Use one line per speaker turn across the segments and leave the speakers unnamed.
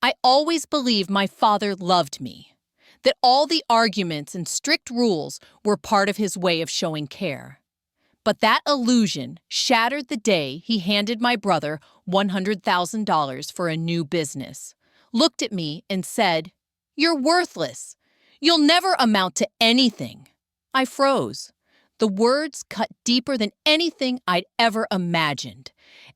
I always believed my father loved me, that all the arguments and strict rules were part of his way of showing care. But that illusion shattered the day he handed my brother $100,000 for a new business, looked at me and said, "You're worthless. You'll never amount to anything." I froze. The words cut deeper than anything I'd ever imagined.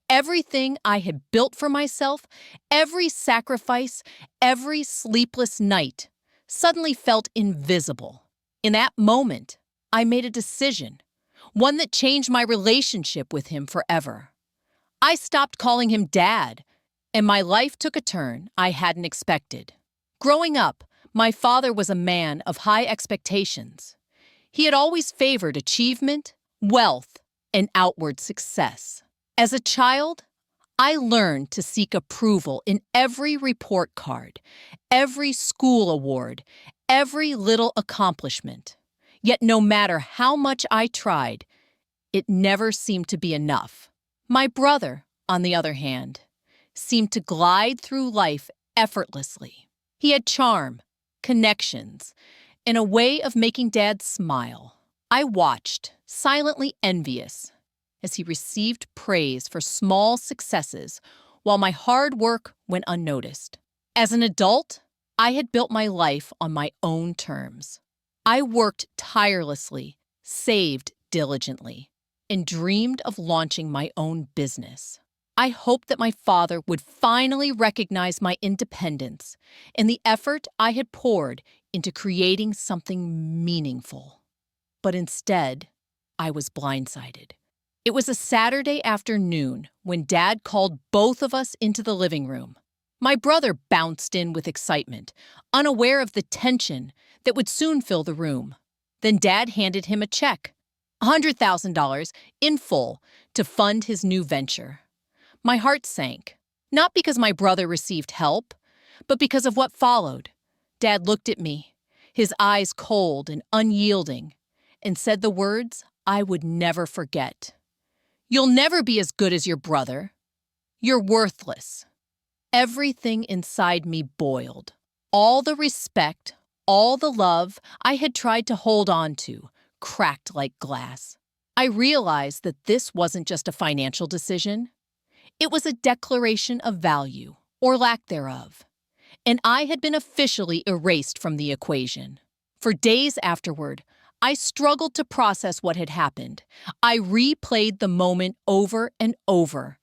Everything I had built for myself, every sacrifice, every sleepless night, suddenly felt invisible. In that moment, I made a decision, one that changed my relationship with him forever. I stopped calling him Dad, and my life took a turn I hadn't expected. Growing up, my father was a man of high expectations. He had always favored achievement, wealth, and outward success. As a child, I learned to seek approval in every report card, every school award, every little accomplishment. Yet no matter how much I tried, it never seemed to be enough. My brother, on the other hand, seemed to glide through life effortlessly. He had charm, connections, and a way of making Dad smile. I watched, silently envious, as he received praise for small successes while my hard work went unnoticed. As an adult, I had built my life on my own terms. I worked tirelessly, saved diligently, and dreamed of launching my own business. I hoped that my father would finally recognize my independence and the effort I had poured into creating something meaningful. But instead, I was blindsided. It was a Saturday afternoon when Dad called both of us into the living room. My brother bounced in with excitement, unaware of the tension that would soon fill the room. Then Dad handed him a check, $100,000 in full, to fund his new venture. My heart sank, not because my brother received help, but because of what followed. Dad looked at me, his eyes cold and unyielding, and said the words I would never forget. "You'll never be as good as your brother. You're worthless." Everything inside me boiled. All the respect, all the love I had tried to hold on to, cracked like glass. I realized that this wasn't just a financial decision. It was a declaration of value, or lack thereof. And I had been officially erased from the equation. For days afterward, I struggled to process what had happened. I replayed the moment over and over.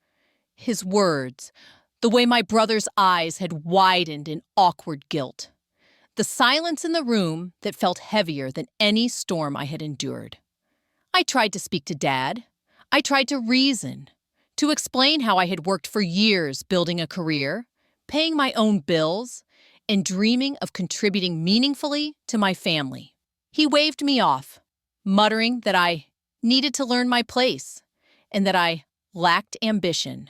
His words, the way my brother's eyes had widened in awkward guilt. The silence in the room that felt heavier than any storm I had endured. I tried to speak to Dad. I tried to reason, to explain how I had worked for years building a career, paying my own bills, and dreaming of contributing meaningfully to my family. He waved me off, muttering that I needed to learn my place and that I lacked ambition.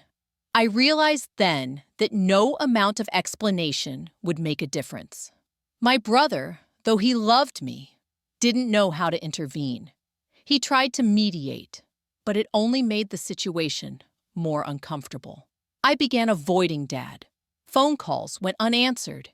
I realized then that no amount of explanation would make a difference. My brother, though he loved me, didn't know how to intervene. He tried to mediate, but it only made the situation more uncomfortable. I began avoiding Dad. Phone calls went unanswered.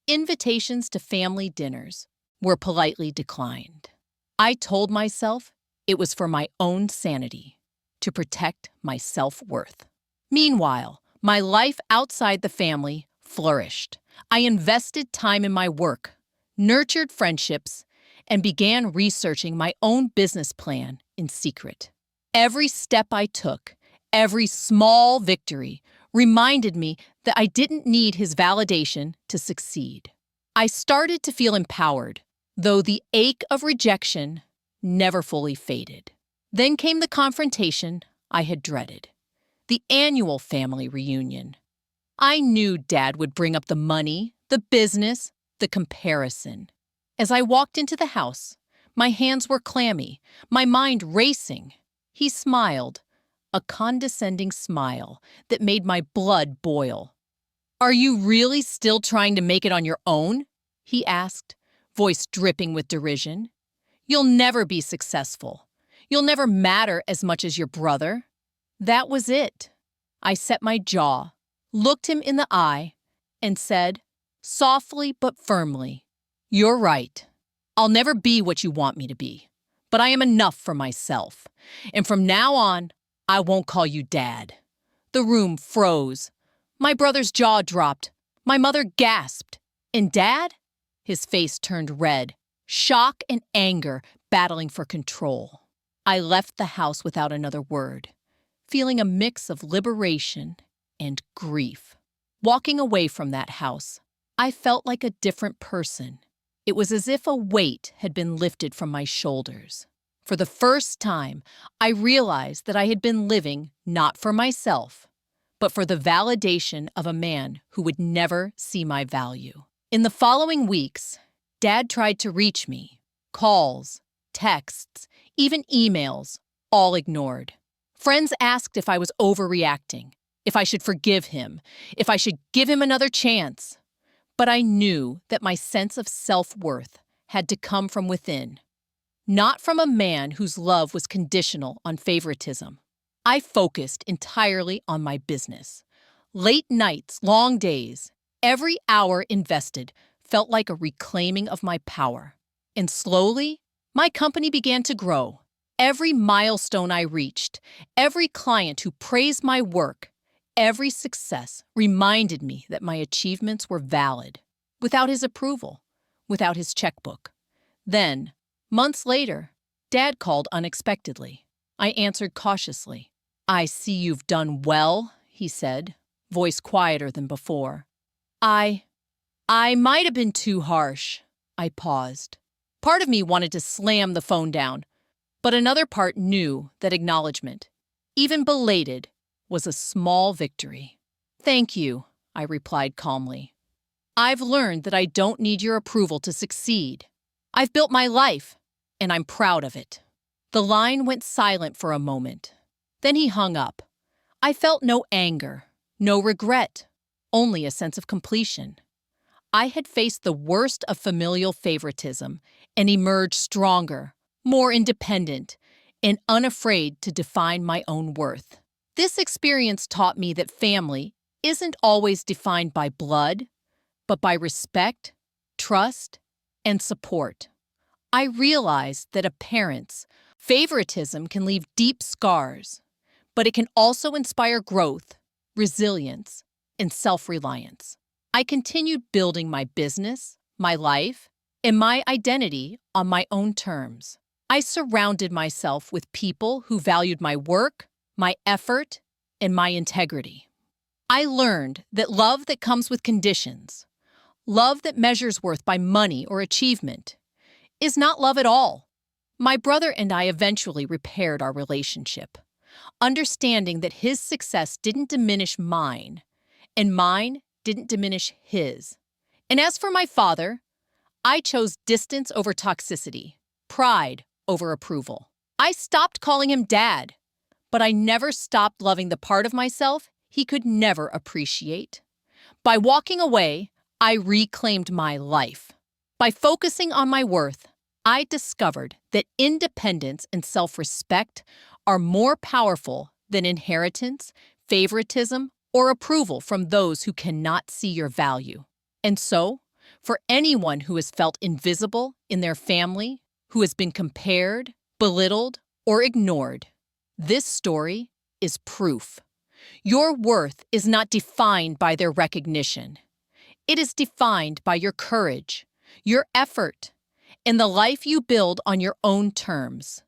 Invitations to family dinners were politely declined. I told myself it was for my own sanity, to protect my self-worth. Meanwhile, my life outside the family flourished. I invested time in my work, nurtured friendships, and began researching my own business plan in secret. Every step I took, every small victory, reminded me that I didn't need his validation to succeed. I started to feel empowered, though the ache of rejection never fully faded. Then came the confrontation I had dreaded, the annual family reunion. I knew Dad would bring up the money, the business, the comparison. As I walked into the house, my hands were clammy, my mind racing. He smiled, a condescending smile that made my blood boil. "Are you really still trying to make it on your own?" he asked, voice dripping with derision. "You'll never be successful. You'll never matter as much as your brother." That was it. I set my jaw, looked him in the eye, and said, softly but firmly, "You're right. I'll never be what you want me to be, but I am enough for myself. And from now on, I won't call you Dad." The room froze. My brother's jaw dropped. My mother gasped. And Dad? His face turned red, shock and anger battling for control. I left the house without another word, feeling a mix of liberation and grief. Walking away from that house, I felt like a different person. It was as if a weight had been lifted from my shoulders. For the first time, I realized that I had been living not for myself, but for the validation of a man who would never see my value. In the following weeks, Dad tried to reach me. Calls, texts, even emails, all ignored. Friends asked if I was overreacting, if I should forgive him, if I should give him another chance. But I knew that my sense of self-worth had to come from within, not from a man whose love was conditional on favoritism. I focused entirely on my business. Late nights, long days, every hour invested felt like a reclaiming of my power. And slowly, my company began to grow. Every milestone I reached, every client who praised my work, every success reminded me that my achievements were valid, without his approval, without his checkbook. Then, months later, Dad called unexpectedly. I answered cautiously. "I see you've done well," he said, voice quieter than before. I might have been too harsh." I paused. Part of me wanted to slam the phone down, but another part knew that acknowledgement, even belated, was a small victory. "Thank you," I replied calmly. "I've learned that I don't need your approval to succeed. I've built my life, and I'm proud of it." The line went silent for a moment. Then he hung up. I felt no anger, no regret, only a sense of completion. I had faced the worst of familial favoritism and emerged stronger, more independent, and unafraid to define my own worth. This experience taught me that family isn't always defined by blood, but by respect, trust, and support. I realized that a parent's favoritism can leave deep scars, but it can also inspire growth, resilience, and self-reliance. I continued building my business, my life, and my identity on my own terms. I surrounded myself with people who valued my work, my effort, and my integrity. I learned that love that comes with conditions, love that measures worth by money or achievement, is not love at all. My brother and I eventually repaired our relationship, understanding that his success didn't diminish mine, and mine didn't diminish his. And as for my father, I chose distance over toxicity, pride over approval. I stopped calling him Dad, but I never stopped loving the part of myself he could never appreciate. By walking away, I reclaimed my life. By focusing on my worth, I discovered that independence and self-respect are more powerful than inheritance, favoritism, or approval from those who cannot see your value. And so, for anyone who has felt invisible in their family, who has been compared, belittled, or ignored, this story is proof. Your worth is not defined by their recognition. It is defined by your courage, your effort, and the life you build on your own terms.